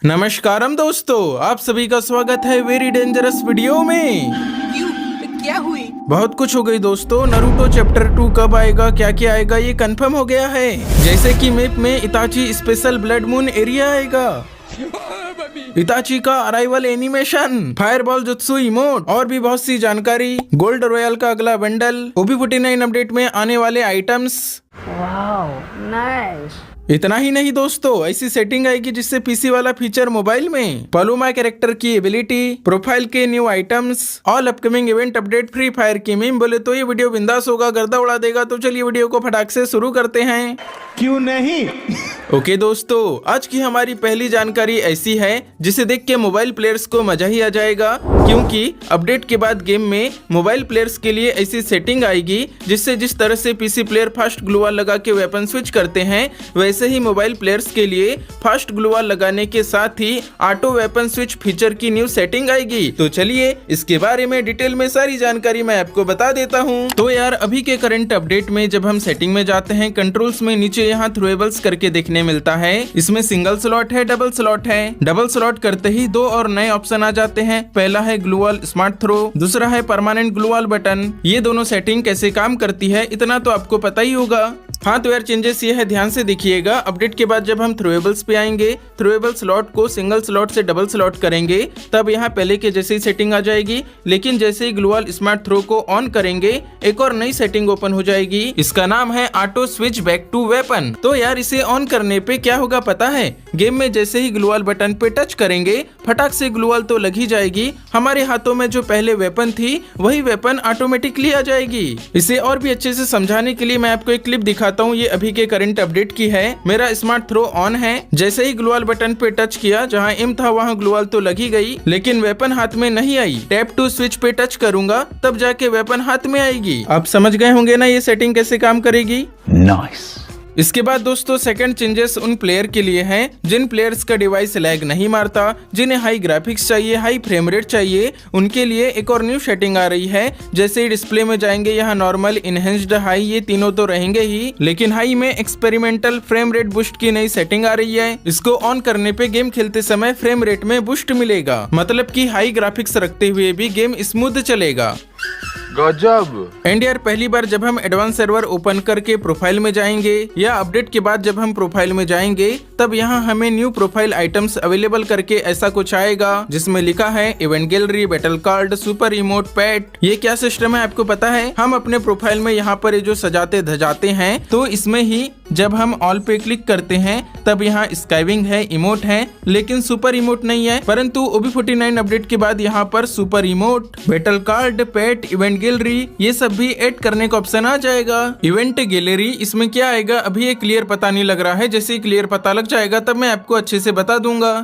नमस्कारम दोस्तों, आप सभी का स्वागत है वेरी डेंजरस वीडियो में। क्यों? क्या हुई? बहुत कुछ हो गई दोस्तों। नारुतो चैप्टर 2 कब आएगा, क्या क्या आएगा, ये कंफर्म हो गया है। जैसे कि मैप में इताची स्पेशल ब्लड मून एरिया आएगा, इताची का arrival animation, fireball jutsu emote और भी बहुत सी जानकारी। गोल्ड रॉयल का अगला बंडल, OB49 अपडेट में आने वाले आइटम्स। Wow, nice. इतना ही नहीं दोस्तों, ऐसी सेटिंग आएगी जिससे पीसी वाला फीचर मोबाइल में, पलूमा कैरेक्टर की एबिलिटी, प्रोफाइल के new items, all upcoming event update, free fire की मीम। बोले तो ये वीडियो बिंदास होगा, गर्दा उड़ा देगा। तो चलिए वीडियो को फटाक से शुरू करते हैं। क्यों नहीं? ओके दोस्तों, आज की हमारी पहली जानकारी ऐसी है जिसे देख के मोबाइल प्लेयर्स को मजा ही आ जाएगा, क्योंकि अपडेट के बाद गेम में मोबाइल प्लेयर्स के लिए ऐसी सेटिंग आएगी जिससे जिस तरह से पीसी प्लेयर फास्ट ग्लूवाल लगा के वेपन स्विच करते हैं, वैसे ही मोबाइल प्लेयर्स के लिए फास्ट ग्लूवाल लगाने के साथ ही ऑटो वेपन स्विच फीचर की न्यू सेटिंग आएगी। तो चलिए इसके बारे में डिटेल में सारी जानकारी मैं आपको बता देता हूँ। तो यार, अभी के करंट अपडेट में जब हम सेटिंग में जाते हैं, कंट्रोल्स में नीचे यहाँ थ्रोएबल्स करके देखने मिलता है। इसमें सिंगल स्लॉट है, डबल स्लॉट है। डबल स्लॉट करते ही दो और नए ऑप्शन आ जाते हैं। पहला है ग्लूवाल स्मार्ट थ्रो, दूसरा है परमानेंट ग्लूवाल बटन। ये दोनों सेटिंग कैसे काम करती है इतना तो आपको पता ही होगा। हाँ तो यार, चेंजेस ये है, ध्यान से देखिएगा। अपडेट के बाद जब हम थ्रोएबल्स पे आएंगे, थ्रोएबल स्लॉट को सिंगल स्लॉट से डबल स्लॉट करेंगे, तब यहाँ पहले के जैसे ही सेटिंग आ जाएगी। लेकिन जैसे ही ग्लूवाल स्मार्ट थ्रो को ऑन करेंगे, एक और नई सेटिंग ओपन हो जाएगी। इसका नाम है auto switch back to weapon. तो यार, इसे ऑन करने पे क्या होगा पता है? गेम में जैसे ही ग्लूवाल बटन पे टच करेंगे, फटाक से ग्लूवाल तो लग ही जाएगी। हमारे हाथों में जो पहले वेपन थी, वही वेपन ऑटोमेटिकली आ जाएगी। इसे और भी अच्छे से समझाने के लिए मैं आपको एक क्लिप दिखाता हूँ। ये अभी के करंट अपडेट की है। मेरा स्मार्ट थ्रो ऑन है, जैसे ही ग्लूवाल बटन पे टच किया, जहाँ एम था वहाँ ग्लूवाल तो लगी गई, लेकिन वेपन हाथ में नहीं आई। टैप टू स्विच पे टच करूंगा, तब जाके वेपन हाथ में आएगी। आप समझ गए होंगे ना ये सेटिंग कैसे काम करेगी। नाइस। इसके बाद दोस्तों, सेकंड चेंजेस उन प्लेयर के लिए हैं जिन प्लेयर्स का डिवाइस लैग नहीं मारता, जिन्हें हाई ग्राफिक्स चाहिए, हाई फ्रेम रेट चाहिए। उनके लिए एक और न्यू सेटिंग आ रही है। जैसे ही डिस्प्ले में जाएंगे, यहाँ नॉर्मल, इनहेंस्ड, हाई, ये तीनों तो रहेंगे ही, लेकिन हाई में एक्सपेरिमेंटल फ्रेम रेट बूस्ट की नई सेटिंग आ रही है। इसको ऑन करने पे गेम खेलते समय फ्रेम रेट में बूस्ट मिलेगा, मतलब कि हाई ग्राफिक्स रखते हुए भी गेम स्मूथ चलेगा। गजब। एंड यार, पहली बार जब हम एडवांस सर्वर ओपन करके प्रोफाइल में जाएंगे, या अपडेट के बाद जब हम प्रोफाइल में जाएंगे, तब यहाँ हमें न्यू प्रोफाइल आइटम्स अवेलेबल करके ऐसा कुछ आएगा जिसमें लिखा है event gallery, battle card, super emote, PAT. ये क्या सिस्टम है आपको पता है? हम अपने प्रोफाइल में यहाँ पर ये जो सजाते धजाते हैं, तो इसमें ही जब हम ऑल पे क्लिक करते हैं, तब यहाँ स्काइविंग है, इमोट है, लेकिन सुपर इमोट नहीं है। परंतु OB49 अपडेट के बाद यहाँ पर super emote, battle card, PAT, event gallery, ये सब भी ऐड करने का ऑप्शन आ जाएगा। इवेंट गैलरी, इसमें क्या आएगा अभी ये क्लियर पता नहीं लग रहा है। जैसे ही क्लियर पता लग जाएगा तब मैं आपको अच्छे से बता दूंगा।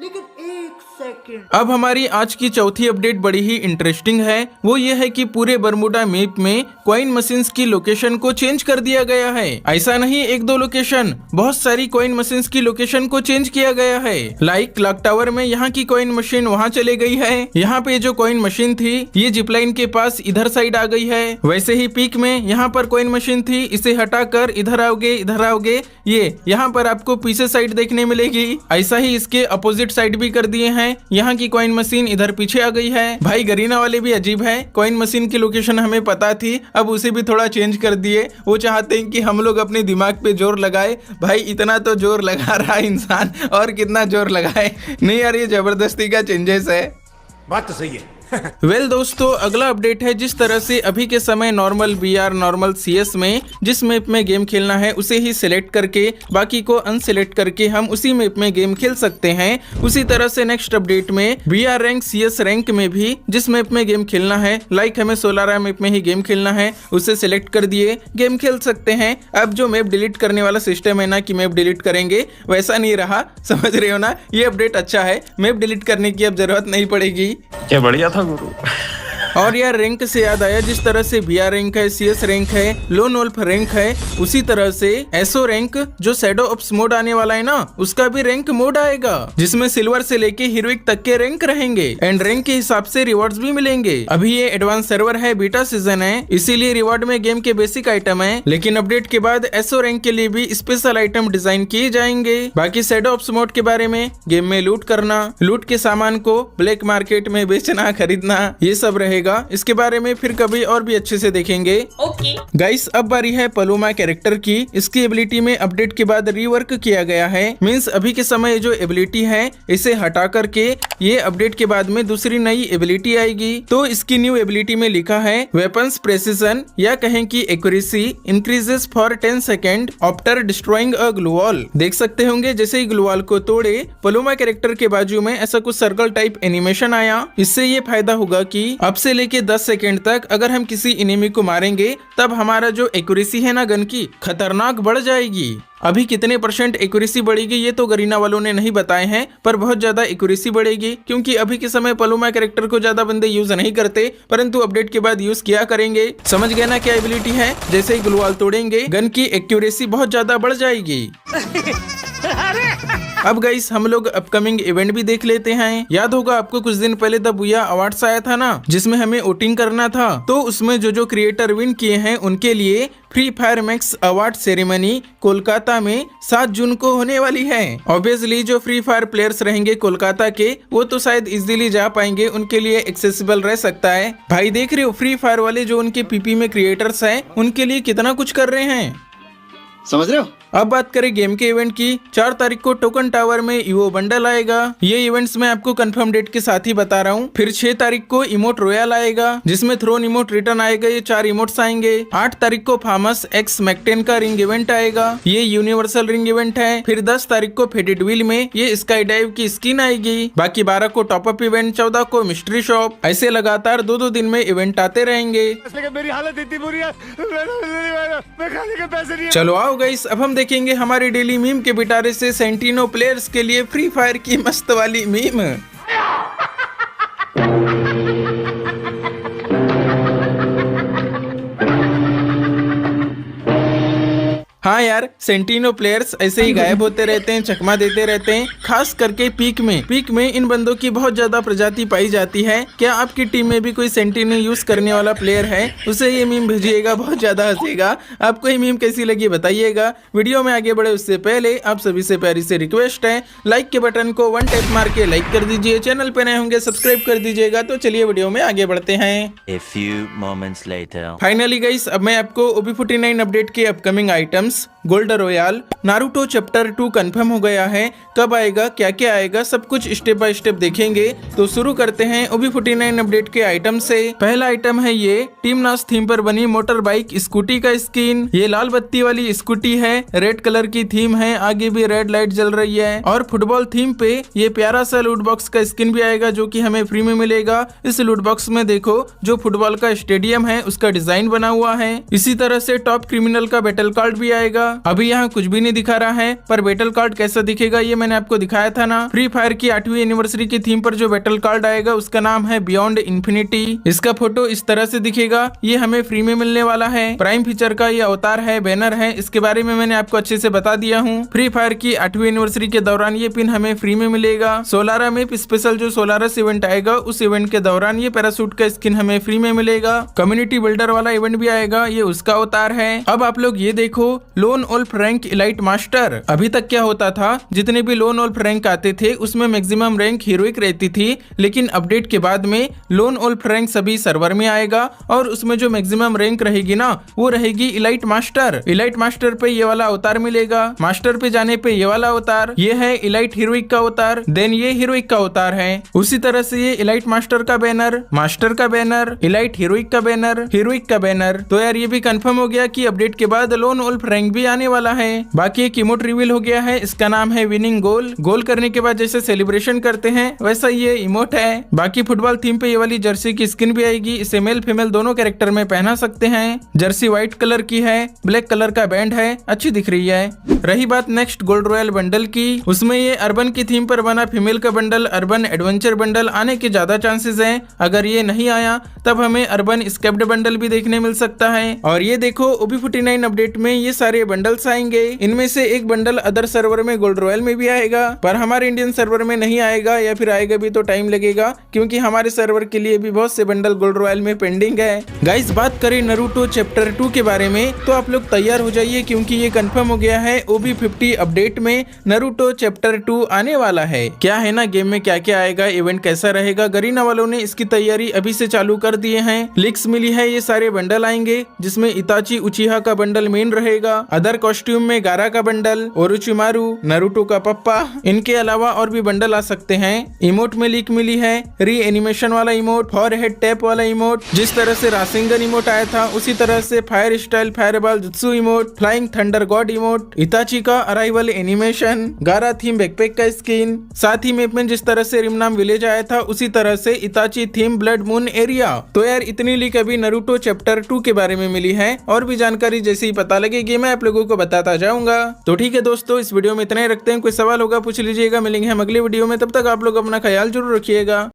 लेकिन एक सेकंड। अब हमारी आज की चौथी अपडेट बड़ी ही इंटरेस्टिंग है। वो ये है कि पूरे बरमूडा मैप में कॉइन मशीन्स की लोकेशन को चेंज कर दिया गया है। ऐसा नहीं एक दो लोकेशन, बहुत सारी कॉइन मशीन्स की लोकेशन को चेंज किया गया है। लाइक क्लॉक टावर में यहाँ की कॉइन मशीन वहाँ चले गई है। यहाँ पे जो कॉइन मशीन थी, ये जिपलाइन के पास इधर साइड आ गई है। वैसे ही पीक में यहाँ पर कॉइन मशीन थी, इसे हटाकर इधर आओगे, ये यहाँ पर आपको पीछे साइड देखने मिलेगी। ऐसा ही इसके अपोजिट साइड भी कर दिए हैं। यहाँ की कॉइन मशीन इधर पीछे आ गई है। भाई गरीना वाले भी अजीब है, कॉइन मशीन की लोकेशन हमें पता थी, अब उसे भी थोड़ा चेंज कर दिए। वो चाहते हैं कि हम लोग अपने दिमाग पे जोर लगाए। भाई इतना तो जोर लगा रहा है इंसान, और कितना जोर लगाए। नहीं यार, ये जबरदस्ती का चेंजेस है। बात तो सही है। वेल दोस्तों, अगला अपडेट है, जिस तरह से अभी के समय नॉर्मल BR, नॉर्मल CS में जिस मैप में गेम खेलना है उसे ही सिलेक्ट करके बाकी को अनसिलेक्ट करके हम उसी मैप में गेम खेल सकते हैं, उसी तरह से नेक्स्ट अपडेट में BR रैंक, CS रैंक में भी जिस मैप में गेम खेलना है, लाइक हमें सोलारा मैप में ही गेम खेलना है, उसे सिलेक्ट कर दिए, गेम खेल सकते हैं। अब जो मैप डिलीट करने वाला सिस्टम है ना कि मैप डिलीट करेंगे, वैसा नहीं रहा, समझ रहे हो ना। ये अपडेट अच्छा है, मैप डिलीट करने की अब जरूरत नहीं पड़ेगी। क्या बढ़िया था गुरु। और यार रैंक से याद आया, जिस तरह से BR रैंक है, CS रैंक है, लोन वोल्फ रैंक है, उसी तरह से SO रैंक जो शैडो ऑप्स मोड आने वाला है ना, उसका भी रैंक मोड आएगा, जिसमें सिल्वर से लेके हीरोइक तक के रैंक रहेंगे एंड रैंक के हिसाब से रिवॉर्ड्स भी मिलेंगे। अभी ये एडवांस सर्वर है, बीटा सीजन है, इसीलिए रिवॉर्ड में गेम के बेसिक आइटम है, लेकिन अपडेट के बाद SO रैंक के लिए भी स्पेशल आइटम डिजाइन किए जाएंगे। बाकी शैडो ऑप्स मोड के बारे में गेम में लूट करना, लूट के सामान को ब्लैक मार्केट में बेचना खरीदना, ये सब रहेगा। इसके बारे में फिर कभी और भी अच्छे से देखेंगे। गाइस अब बारी है पलूमा कैरेक्टर की। इसकी एबिलिटी में अपडेट के बाद रीवर्क किया गया है, मींस अभी के समय जो एबिलिटी है इसे हटा करके ये अपडेट के बाद में दूसरी नई एबिलिटी आएगी। तो इसकी न्यू एबिलिटी में लिखा है वेपन्स प्रेसिजन, या कहें कि accuracy increases for 10 second after destroying a glue wall. देख सकते होंगे जैसे ही ग्लू वॉल को तोड़े, पलूमा कैरेक्टर के बाजू में ऐसा कुछ सर्कल टाइप एनिमेशन आया। इससे ये फायदा होगा कि अब से लेके 10 सेकेंड तक अगर हम किसी एनिमी को मारेंगे तब हमारा जो एक्यूरेसी है ना गन की, खतरनाक बढ़ जाएगी। अभी कितने % एक्यूरेसी बढ़ेगी ये तो गरीना वालों ने नहीं बताए हैं, पर बहुत ज्यादा एक्यूरेसी बढ़ेगी, क्योंकि अभी के समय पलूमा कैरेक्टर को ज्यादा बंदे यूज नहीं करते, परंतु अपडेट के बाद यूज किया करेंगे। समझ गए ना क्या एबिलिटी है? जैसे ही ग्लू वॉल तोड़ेंगे गन की एक्यूरेसी बहुत ज्यादा बढ़ जाएगी। अब गाइस हम लोग अपकमिंग इवेंट भी देख लेते हैं। याद होगा आपको कुछ दिन पहले द बुया अवार्ड्स आया था ना, जिसमें हमें वोटिंग करना था। तो उसमें जो क्रिएटर विन किए हैं उनके लिए free fire max award ceremony Kolkata में 7 जून को होने वाली है। ऑब्वियसली जो फ्री फायर प्लेयर्स रहेंगे कोलकाता के, वो तो शायद इजीली जा पाएंगे, उनके लिए एक्सेसिबल रह सकता है। भाई देख रहे हो फ्री फायर वाले जो उनके पीपी में क्रिएटर्स हैं, उनके लिए कितना कुछ कर रहे हैं, समझ रहे हो? अब बात करें गेम के इवेंट की। 4 तारीख को टोकन टावर में ईवो बंडल आएगा। ये इवेंट्स मैं आपको कंफर्म डेट के साथ ही बता रहा हूँ। फिर 6 तारीख को इमोट रॉयल आएगा, जिसमें थ्रोन इमोट रिटर्न आएगा। ये 4 इमोट्स आएंगे। 8 तारीख को फार्मस एक्स मैकटेन का रिंग इवेंट आएगा, ये यूनिवर्सल रिंग इवेंट है। फिर 10 तारीख को फेडेड व्हील में ये स्काई डाइव की स्किन आएगी। बाकी 12 को टॉपअप इवेंट, 14 को मिस्ट्री शॉप। ऐसे लगातार 2-2 दिन में इवेंट आते रहेंगे। मेरी हालत इतनी बुरी है, मैं खाने के पैसे नहीं। चलो आओ गाइस, अब हम देखेंगे हमारे डेली मीम के पिटारे से सेंटिनो प्लेयर्स के लिए फ्री फायर की मस्त वाली मीम। हाँ यार, सेंटिनो प्लेयर्स ऐसे ही गायब होते रहते हैं, चकमा देते रहते हैं, खास करके पीक में इन बंदों की बहुत ज्यादा प्रजाति पाई जाती है। क्या आपकी टीम में भी कोई सेंटिनो यूज करने वाला प्लेयर है? उसे ये मीम भेजिएगा, बहुत ज्यादा हंसेगा। आपको ये मीम कैसी लगी बताइएगा। वीडियो में आगे बढ़े उससे पहले आप सभी से प्यारी से रिक्वेस्ट है, लाइक के बटन को 1 टैप मार के लाइक कर दीजिए। चैनल पे नए होंगे सब्सक्राइब कर दीजिएगा। तो चलिए वीडियो में आगे बढ़ते हैं। A few moments later. Finally guys, अब मैं आपको OB49 अपडेट के upcoming items gold royal Naruto chapter 2 confirm हो गया है। कब आएगा, क्या क्या आएगा, सब कुछ स्टेप बाय स्टेप देखेंगे। तो शुरू करते हैं OB49 अपडेट के आइटम से। पहला आइटम है ये टीम नास थीम पर बनी मोटर बाइक स्कूटी का स्किन। ये लाल बत्ती वाली स्कूटी है, रेड कलर की थीम है, आगे भी रेड लाइट जल रही है। और फुटबॉल थीम पे ये प्यारा सा लूट बॉक्स का स्किन भी आएगा, जो कि हमें फ्री में मिलेगा। इस लूट बॉक्स में देखो जो फुटबॉल का स्टेडियम है उसका डिजाइन बना हुआ है। इसी तरह से टॉप क्रिमिनल का बैटल कार्ड भी आएगा। अभी यहाँ कुछ भी नहीं दिखा रहा है, पर बैटल कार्ड कैसा दिखेगा ये मैंने आपको दिखाया था ना। फ्री फायर की 8वीं एनिवर्सरी की थीम पर जो बैटल कार्ड आएगा उसका नाम है बियॉन्ड इन्फिनिटी। इसका फोटो इस तरह से दिखेगा, ये हमें फ्री में मिलने वाला है। प्राइम फीचर का ये अवतार है, बैनर है, इसके बारे में मैंने आपको अच्छे से बता दिया हूँ। फ्री फायर की 8वीं एनिवर्सरी के दौरान ये पिन हमें फ्री में मिलेगा। सोलारा में स्पेशल जो सोलारस इवेंट आएगा उस इवेंट के दौरान ये पैरासूट का स्किन हमें फ्री में मिलेगा। कम्युनिटी बिल्डर वाला इवेंट भी आएगा, ये उसका अवतार है। अब आप लोग ये देखो lone wolf rank elite master. अभी तक क्या होता था, जितने भी लोन वोल्फ रैंक आते थे उसमें मैक्सिमम रैंक हीरोइक रहती थी, लेकिन अपडेट के बाद में लोन वोल्फ रैंक सभी सर्वर में आएगा और उसमें जो मैक्सिमम रैंक रहेगी ना वो रहेगी इलाइट मास्टर। इलाइट मास्टर पे ये वाला अवतार मिलेगा, मास्टर पे जाने पे ये वाला अवतार, ये है इलाइट हीरोइक का अवतार, देन ये हीरोइक का अवतार है। उसी तरह से ये इलाइट मास्टर का बैनर, मास्टर का बैनर, इलाइट हीरोइक का बैनर, हीरोइक का बैनर। तो यार ये भी कंफर्म हो गया कि अपडेट के बाद लोन वोल्फ रैंक रैंक भी आने वाला है। बाकी एक इमोट रिवील हो गया है, इसका नाम है विनिंग गोल। गोल करने के बाद जैसे सेलिब्रेशन करते हैं वैसा ये इमोट है। बाकी फुटबॉल थीम पे ये वाली जर्सी की स्किन भी आएगी, इसे मेल फीमेल दोनों कैरेक्टर में पहना सकते हैं। जर्सी व्हाइट कलर की है, ब्लैक कलर का बैंड है, अच्छी दिख रही है। रही बात नेक्स्ट गोल्ड रॉयल बंडल की, उसमें ये अर्बन की थीम पर बना फीमेल का बंडल अर्बन एडवेंचर बंडल आने के ज्यादा चांसेस हैं। अगर ये नहीं आया तब हमें अर्बन स्केप्ड बंडल भी देखने मिल सकता है। और ये देखो OB49 अपडेट में ये सारे बंडल्स आएंगे, इनमें से एक बंडल अदर सर्वर में गोल्ड रॉयल में भी आएगा, पर हमारे इंडियन सर्वर में नहीं आएगा, या फिर आएगा भी तो टाइम लगेगा, क्योंकि हमारे सर्वर के लिए भी बहुत से बंडल गोल्ड रॉयल में पेंडिंग है। गाइस बात करें नारुतो चैप्टर 2 के बारे में, तो आप लोग तैयार हो जाइए, क्योंकि ये कंफर्म हो गया है OB50 अपडेट में नारुतो चैप्टर 2 आने वाला है। क्या है ना, गेम में क्या क्या आएगा, इवेंट कैसा रहेगा, गरीना वालों ने इसकी तैयारी अभी से चालू कर दिए हैं। लिंक्स मिली है, ये सारे बंडल आएंगे, जिसमें इताची उचिहा का बंडल मेन रहेगा, अदर कॉस्ट्यूम में गारा का बंडल, ओरोचिमारू, नारुतो का पप्पा, इनके अलावा और भी बंडल आ सकते हैं। इमोट में लीक मिली है री एनिमेशन वाला इमोट, फॉर हेड टैप वाला इमोट, जिस तरह से रासिंगन इमोट आया था उसी तरह से fire style fireball jutsu emote, flying thunder God emote, इताची का अराइवल एनिमेशन, गारा थीम बैकपैक का स्किन, साथ ही मैप में जिस तरह से रिमनाम विलेज आया था उसी तरह से इताची थीम ब्लड मून एरिया। तो यार इतनी लीक अभी नारुतो चैप्टर 2 के बारे में मिली है, और भी जानकारी जैसे ही पता लगेगी मैं आप लोगों को बताता जाऊंगा। तो ठीक है दोस्तों, इस वीडियो में इतना ही रखते हैं, कोई सवाल होगा पूछ लीजिएगा, मिलेंगे हम अगले वीडियो में, तब तक आप लोग अपना ख्याल जरूर रखिएगा।